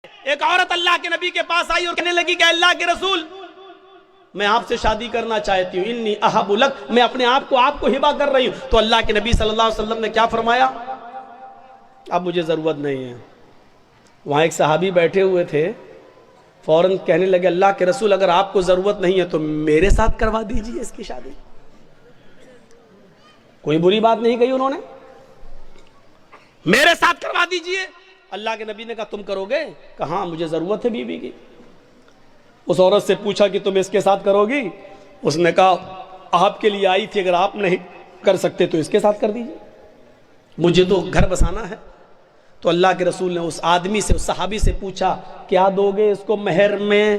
ایک عورت اللہ کے نبی کے پاس آئی اور کہنے لگی کہ اللہ کے رسول میں آپ سے شادی کرنا چاہتی ہوں، انی احب لک، میں اپنے آپ کو ہبہ کر رہی ہوں۔ تو اللہ کے نبی صلی اللہ علیہ وسلم نے کیا فرمایا؟ اب مجھے ضرورت نہیں ہے۔ وہاں ایک صحابی بیٹھے ہوئے تھے، فوراً کہنے لگے اللہ کے رسول اگر آپ کو ضرورت نہیں ہے تو میرے ساتھ کروا دیجئے اس کی شادی۔ کوئی بری بات نہیں کہی انہوں نے، میرے ساتھ کروا دیجئے۔ اللہ کے نبی نے کہا تم کرو گے؟ کہا ہاں مجھے ضرورت ہے بیوی کی۔ اس عورت سے پوچھا کہ تم اس کے ساتھ کرو گی؟ اس نے کہا آپ کے لیے آئی تھی، اگر آپ نہیں کر سکتے تو اس کے ساتھ کر دیجئے، مجھے تو گھر بسانا ہے۔ تو اللہ کے رسول نے اس آدمی سے، اس صحابی سے پوچھا کیا دو گے اس کو مہر میں؟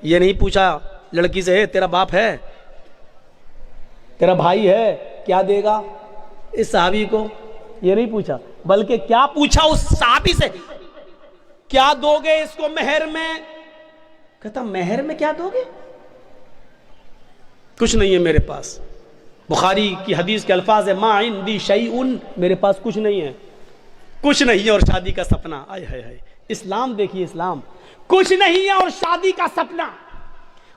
یہ نہیں پوچھا لڑکی سے تیرا باپ ہے، تیرا بھائی ہے، کیا دے گا اس صحابی کو؟ یہ نہیں پوچھا، بلکہ کیا پوچھا اس صحابی سے کیا دو گے اس کو مہر میں؟ کہتا مہر میں کیا دو گے؟ کچھ نہیں ہے میرے پاس۔ بخاری کی حدیث کے الفاظ ہے ما عندی شیء، میرے پاس کچھ نہیں ہے، کچھ نہیں ہے اور شادی کا سپنا۔ آئے ہائے ہائے، اسلام دیکھیے، اسلام کچھ نہیں ہے اور شادی کا سپنا،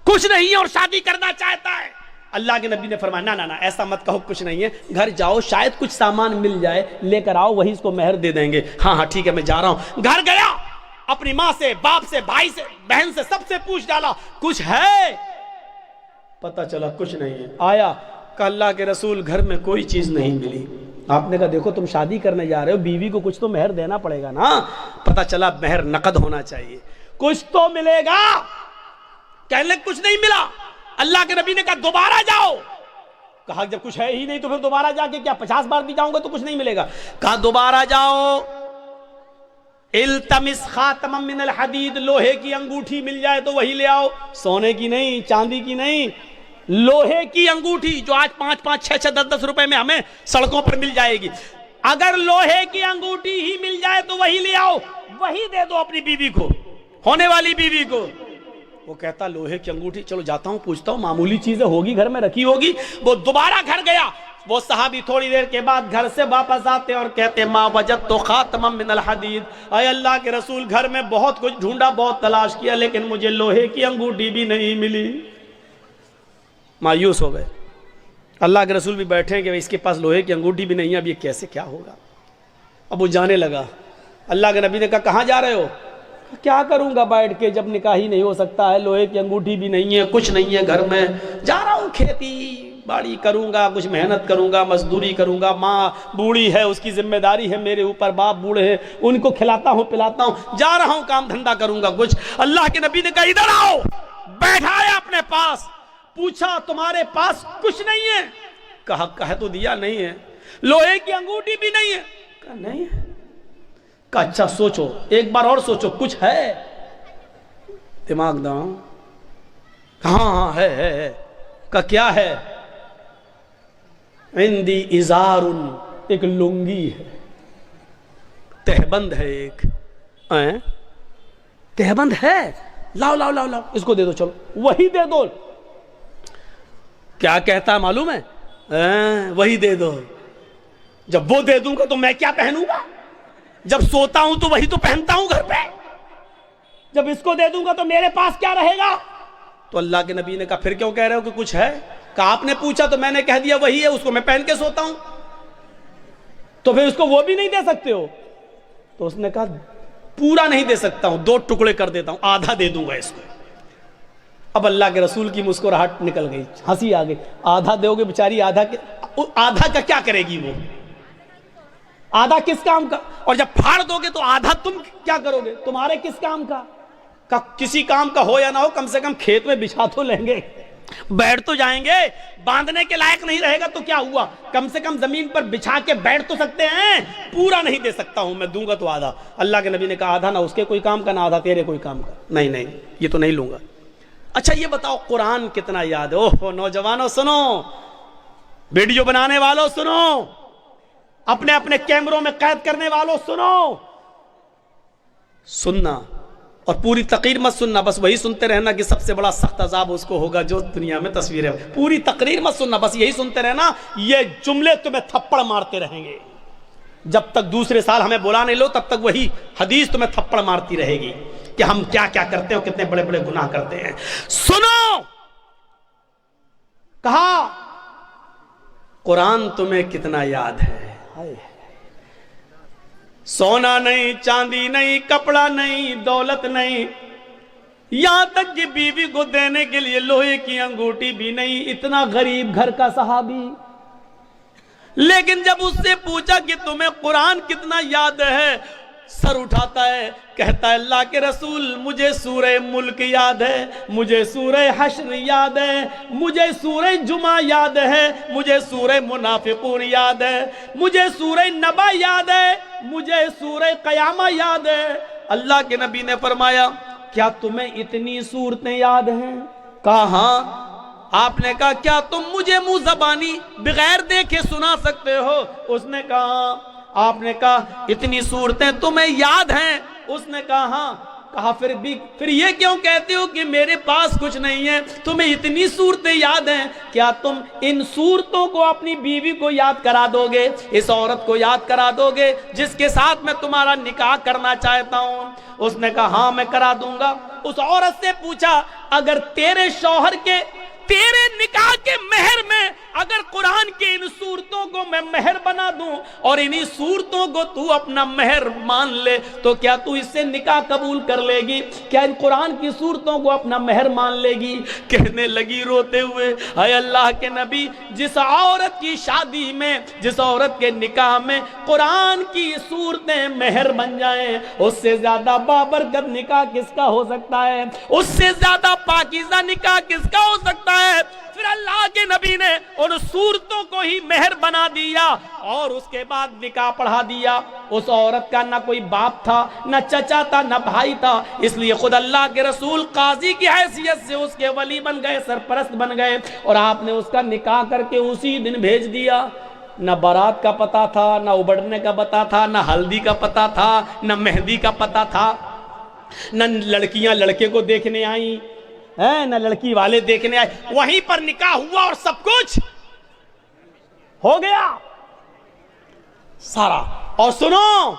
کچھ نہیں ہے اور شادی کرنا چاہتا ہے۔ اللہ کے نبی نے فرمایا نہ ایسا مت کہو کچھ نہیں ہے، گھر جاؤ شاید کچھ سامان مل جائے، لے کر آؤ، وہی اس کو مہر دے دیں گے۔ ہاں ٹھیک ہے میں جا رہا ہوں۔ گھر گیا، اپنی ماں سے، باپ سے، بھائی سے، بہن سے، سب سے پوچھ ڈالا کچھ ہے؟ پتہ چلا کچھ نہیں ہے۔ آیا کہ اللہ کے رسول گھر میں کوئی چیز نہیں ملی۔ آپ نے کہا دیکھو تم شادی کرنے جا رہے ہو، بیوی کو کچھ تو مہر دینا پڑے گا نا۔ پتہ چلا مہر نقد ہونا چاہیے، کچھ تو ملے گا۔ کہنے لگے کچھ نہیں ملا۔ اللہ کے نبی نے کہا دوبارہ جاؤ۔ کہا جب کچھ ہے ہی نہیں تو پھر دوبارہ جا کے کیا 50 بار بھی جاؤں گا تو کچھ نہیں ملے گا؟ کہا دوبارہ جاؤ، التمس خاتما من الحدید، لوہے کی انگوٹھی مل جائے تو وہی لے آؤ، سونے کی نہیں، چاندی کی نہیں، لوہے کی انگوٹھی جو آج 5-5, 6-6, 10-10 روپے میں ہمیں سڑکوں پر مل جائے گی۔ اگر لوہے کی انگوٹھی ہی مل جائے تو وہی لے آؤ، وہی دے دو اپنی بیوی کو، ہونے والی بیوی کو۔ وہ کہتا لوہے کی انگوٹھی، چلو جاتا ہوں پوچھتا ہوں، معمولی چیزیں ہوگی گھر میں رکھی ہوگی۔ وہ دوبارہ گھر گیا، وہ صحابی تھوڑی دیر کے بعد گھر سے واپس آتے اور کہتے ما وجدت خاتما من الحدید، اے اللہ کے رسول گھر میں بہت کچھ ڈھونڈا، بہت تلاش کیا، لیکن مجھے لوہے کی انگوٹھی بھی نہیں ملی۔ مایوس ہو گئے۔ اللہ کے رسول بھی بیٹھے کہ اس کے پاس لوہے کی انگوٹھی بھی نہیں ہے، اب یہ کیسے کیا ہوگا؟ اب وہ جانے لگا۔ اللہ کے نبی نے کہا کہاں جا رہے ہو؟ کیا کروں گا بیٹھ کے جب نکاح ہی نہیں ہو سکتا ہے، لوہے کی انگوٹھی بھی نہیں ہے، کچھ نہیں ہے گھر میں، جا رہا ہوں کھیتی باڑی کروں گا، کچھ محنت کروں گا، مزدوری کروں گا، ماں بوڑھی ہے اس کی ذمہ داری ہے میرے اوپر، باپ بوڑھے ہیں ان کو کھلاتا ہوں پلاتا ہوں، جا رہا ہوں کام دھندا کروں گا کچھ۔ اللہ کے نبی نے کہا ادھر آؤ، بیٹھایا اپنے پاس، پوچھا تمہارے پاس کچھ نہیں ہے؟ کہا کہہ تو دیا نہیں ہے۔ لوہے کی انگوٹھی بھی نہیں ہے؟ کہا نہیں ہے۔ کہا اچھا سوچو، ایک بار اور سوچو، کچھ ہے؟ دماغ داؤں، ہاں ہے۔ کہا کیا ہے؟ عندی ازار، ایک لنگی ہے، تہبند ہے، ایک تہبند ہے، لاؤ لاؤ لاؤ لاؤ، اس کو دے دو، چلو وہی دے دو۔ کیا کہتا ہے معلوم ہے؟ وہی دے دو۔ جب وہ دے دوں گا تو میں کیا پہنوں گا؟ جب سوتا ہوں تو وہی تو پہنتا ہوں گھر پہ، جب اس کو دے دوں گا تو میرے پاس کیا رہے گا؟ تو اللہ کے نبی نے کہا پھر کیوں کہہ رہے ہو کہ کچھ ہے؟ کہا آپ نے پوچھا تو میں نے کہہ دیا وہی ہے، اس کو میں پہن کے سوتا ہوں، تو پھر اس کو وہ بھی نہیں دے سکتے ہو؟ تو اس نے کہا پورا نہیں دے سکتا ہوں، 2 ٹکڑے کر دیتا ہوں، آدھا دے دوں گا اس کو۔ اب اللہ کے رسول کی مسکراہٹ نکل گئی، ہنسی آ گئی۔ آدھا دو گے بیچاری، آدھا کا کیا کرے گی وہ؟ آدھا کس کام کا؟ اور جب پھاڑ دو گے تو آدھا تم کیا کرو گے؟ تمہارے کس کام کا؟ کسی کام کا ہو یا نہ ہو، کم سے کم کھیت میں بچھا تو لیں گے، بیٹھ تو جائیں گے۔ باندھنے کے لائق نہیں رہے گا تو کیا ہوا، کم سے کم زمین پر بچھا کے بیٹھ تو سکتے ہیں۔ پورا نہیں دے سکتا ہوں میں، دوں گا تو آدھا۔ اللہ کے نبی نے کہا آدھا نہ اس کے کوئی کام کا، نہ آدھا تیرے کوئی کام کا۔ نہیں یہ تو نہیں لوں گا۔ اچھا یہ بتاؤ قرآن کتنا یاد ہے؟ اوہ نوجوانوں سنو، ویڈیو بنانے والوں سنو، اپنے اپنے کیمروں میں قید کرنے والوں سنو، سننا اور پوری تقریر مت سننا، بس وہی سنتے رہنا کہ سب سے بڑا سخت عذاب اس کو ہوگا جو دنیا میں تصویریں۔ پوری تقریر مت سننا، بس یہی سنتے رہنا، یہ جملے تمہیں تھپڑ مارتے رہیں گے جب تک دوسرے سال ہمیں بلا نہیں لو، تب تک وہی حدیث تمہیں تھپڑ مارتی رہے گی۔ کہ ہم کیا کیا کرتے ہیں اور کتنے بڑے بڑے گناہ کرتے ہیں. سنو، کہا قرآن تمہیں کتنا یاد ہے. سونا نہیں، چاندی نہیں، کپڑا نہیں، دولت نہیں، یہاں تک کہ بیوی کو دینے کے لیے لوہے کی انگوٹھی بھی نہیں. اتنا غریب گھر کا صحابی، لیکن جب اس سے پوچھا کہ تمہیں قرآن کتنا یاد ہے، سر اٹھاتا ہے، کہتا ہے اللہ کے رسول مجھے سورہ ملک یاد ہے، مجھے سورہ حشر یاد ہے، مجھے سورہ جمعہ یاد ہے، مجھے سورہ منافقون یاد ہے، مجھے سورہ نبا یاد ہے، مجھے سورہ قیامہ یاد ہے. اللہ کے نبی نے فرمایا کیا تمہیں اتنی سورتیں یاد ہیں؟ کہا ہاں. آپ نے کہا کیا تم مجھے منہ زبانی بغیر دیکھے سنا سکتے ہو؟ اس نے کہا ہاں. آپ نے کہا اتنی صورتیں تمہیں یاد ہیں؟ اس نے کہا ہاں. کہا پھر یہ کیوں کہتے ہو کہ میرے پاس کچھ نہیں ہے؟ تمہیں اتنی صورتیں یاد ہیں، کیا تم ان صورتوں کو اپنی بیوی کو یاد کرا دو گے؟ اس عورت کو یاد کرا دو گے جس کے ساتھ میں تمہارا نکاح کرنا چاہتا ہوں؟ اس نے کہا ہاں میں کرا دوں گا. اس عورت سے پوچھا اگر تیرے شوہر کے تیرے نکاح کے مہر میں اگر قرآن کے ان صورتوں کو میں مہر بنا دوں اور انہی صورتوں کو تو اپنا مہر مان لے تو کیا تو اس سے نکاح قبول کر لے گی؟ کیا ان قرآن کی صورتوں کو اپنا مہر مان لے گی؟ کہنے لگی روتے ہوئے اے اللہ کے نبی، جس عورت کی شادی میں، جس عورت کے نکاح میں قرآن کی صورتیں مہر بن جائیں، اس سے زیادہ بابرکت نکاح کس کا ہو سکتا ہے؟ اس سے زیادہ پاکیزہ نکاح کس کا ہو سکتا ہے؟ پھر اللہ کے نبی نے ان صورتوں کو ہی مہر بنا دیا اور اس کے بعد نکاح پڑھا دیا. اس عورت کا نہ کوئی باپ تھا، نہ چچا تھا، نہ بھائی تھا، اس لیے خود اللہ کے رسول قاضی کی حیثیت سے اس کے ولی بن گئے، سرپرست بن گئے، اور آپ نے اس کا نکاح کر کے اسی دن بھیج دیا. نہ بارات کا پتہ تھا، نہ ابڑنے کا پتہ تھا، نہ ہلدی کا پتہ تھا، نہ مہندی کا پتہ تھا، نہ لڑکیاں لڑکے کو دیکھنے آئیں، نہ لڑکی والے دیکھنے آئے. وہیں پر نکاح ہوا اور سب کچھ ہو گیا سارا. اور سنو،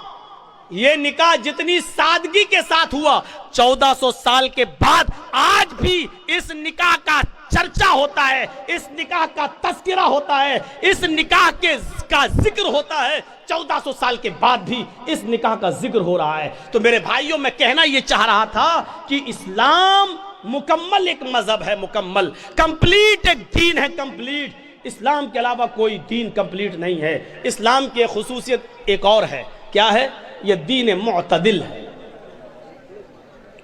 یہ نکاح جتنی سادگی کے ساتھ ہوا، 1400 سال کے بعد آج بھی اس نکاح کا چرچا ہوتا ہے، اس نکاح کا تذکرہ ہوتا ہے، اس نکاح کا ذکر ہوتا ہے. 1400 سال کے بعد بھی اس نکاح کا ذکر ہو رہا ہے. تو میرے بھائیوں، میں کہنا یہ چاہ رہا تھا کہ اسلام مکمل ایک مذہب ہے، مکمل کمپلیٹ ایک دین ہے، کمپلیٹ. اسلام کے علاوہ کوئی دین کمپلیٹ نہیں ہے. اسلام کی خصوصیت ایک اور ہے. کیا ہے؟ یہ دین معتدل ہے.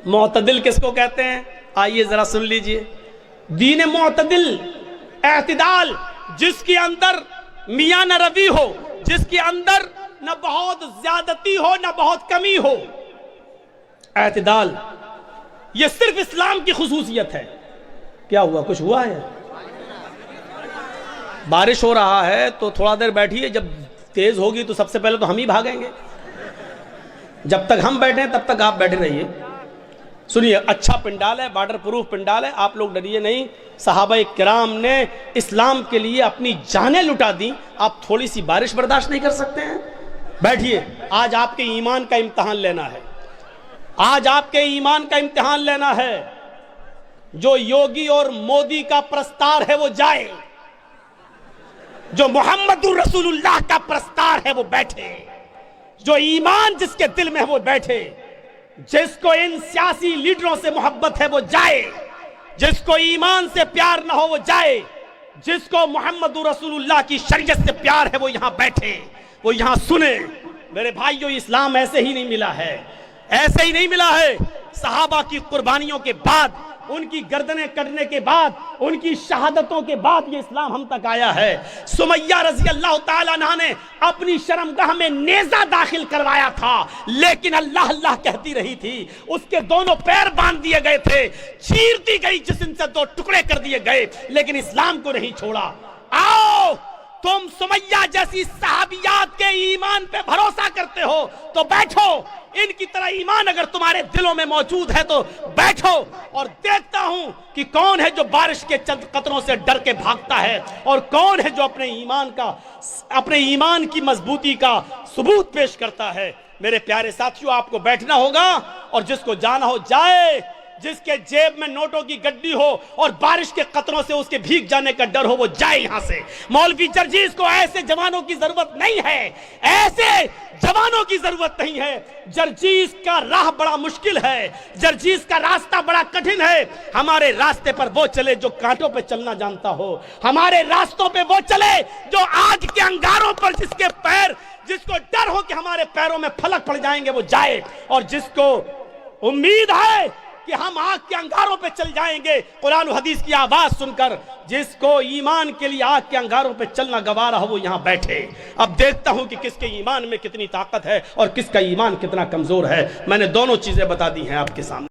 معتدل کس کو کہتے ہیں؟ آئیے ذرا سن لیجئے. دین معتدل، اعتدال، جس کے اندر میاں نہ روی ہو، جس کے اندر نہ بہت زیادتی ہو نہ بہت کمی ہو. اعتدال یہ صرف اسلام کی خصوصیت ہے. کیا ہوا؟ کچھ ہوا ہے؟ بارش ہو رہا ہے تو تھوڑا دیر بیٹھیے، جب تیز ہوگی تو سب سے پہلے تو ہم ہی بھاگیں گے. جب تک ہم بیٹھے تب تک آپ بیٹھے رہیے. سنیے، اچھا پنڈال ہے، بارڈر پروف پنڈال ہے، آپ لوگ ڈریے نہیں. صحابہ کرام نے اسلام کے لیے اپنی جانیں لٹا دیں. آپ تھوڑی سی بارش برداشت نہیں کر سکتے ہیں؟ بیٹھیے، آج آپ کے ایمان کا امتحان لینا ہے. آج آپ کے ایمان کا امتحان لینا ہے. جو یوگی اور مودی کا پرستار ہے وہ جائے، جو محمد رسول اللہ کا پرستار ہے وہ بیٹھے، جو ایمان جس کے دل میں ہے وہ بیٹھے، جس کو ان سیاسی لیڈروں سے محبت ہے وہ جائے، جس کو ایمان سے پیار نہ ہو وہ جائے، جس کو محمد رسول اللہ کی شریعت سے پیار ہے وہ یہاں بیٹھے، وہ یہاں سنے. میرے بھائیو، اسلام ایسے ہی نہیں ملا ہے، ایسے ہی نہیں ملا ہے. صحابہ کی قربانیوں کے بعد، ان کی گردنیں کٹنے کے بعد، ان کی شہادتوں کے بعد یہ اسلام ہم تک آیا ہے. سمیہ رضی اللہ تعالیٰ عنہ نے اپنی شرمگاہ میں نیزہ داخل کروایا تھا، لیکن اللہ اللہ کہتی رہی تھی. اس کے دونوں پیر باندھ دیے گئے تھے، چیر دی گئی جسم سے 2 ٹکڑے کر دیے گئے، لیکن اسلام کو نہیں چھوڑا. آؤ، تم سمیہ جیسی صحابیات کے ایمان پہ بھروسہ کرتے ہو تو بیٹھو. ان کی طرح ایمان اگر تمہارے دلوں میں موجود ہے تو بیٹھو، اور دیکھتا ہوں کہ کون ہے جو بارش کے چند قطروں سے ڈر کے بھاگتا ہے، اور کون ہے جو اپنے ایمان کی مضبوطی کا ثبوت پیش کرتا ہے. میرے پیارے ساتھیوں آپ کو بیٹھنا ہوگا اور جس کو جانا ہو جائے، جس کے جیب میں نوٹوں کی گڈی ہو اور بارش کے قطروں سے اس کے بھیگ جانے کا ڈر ہو، وہ جائے یہاں سے۔ مولوی جرجیز کو ایسے جوانوں کی ضرورت نہیں ہے، ایسے جوانوں کی ضرورت نہیں ہے۔ جرجیز کا راہ بڑا مشکل ہے، جرجیز کا راستہ بڑا کٹھن ہے۔ ہمارے راستے پر وہ چلے جو کانٹوں پہ چلنا جانتا ہو، ہمارے راستوں پہ وہ چلے جو آگ کے انگاروں پر جس کو ڈر ہو کہ ہمارے پیروں میں پھلک پڑ جائیں گے وہ جائے، اور جس کو امید ہے کہ ہم آگ کے انگاروں پہ چل جائیں گے قرآن و حدیث کی آواز سن کر، جس کو ایمان کے لیے آگ کے انگاروں پہ چلنا گوارا ہو وہ یہاں بیٹھے۔ اب دیکھتا ہوں کہ کس کے ایمان میں کتنی طاقت ہے اور کس کا ایمان کتنا کمزور ہے۔ میں نے دونوں چیزیں بتا دی ہیں آپ کے سامنے۔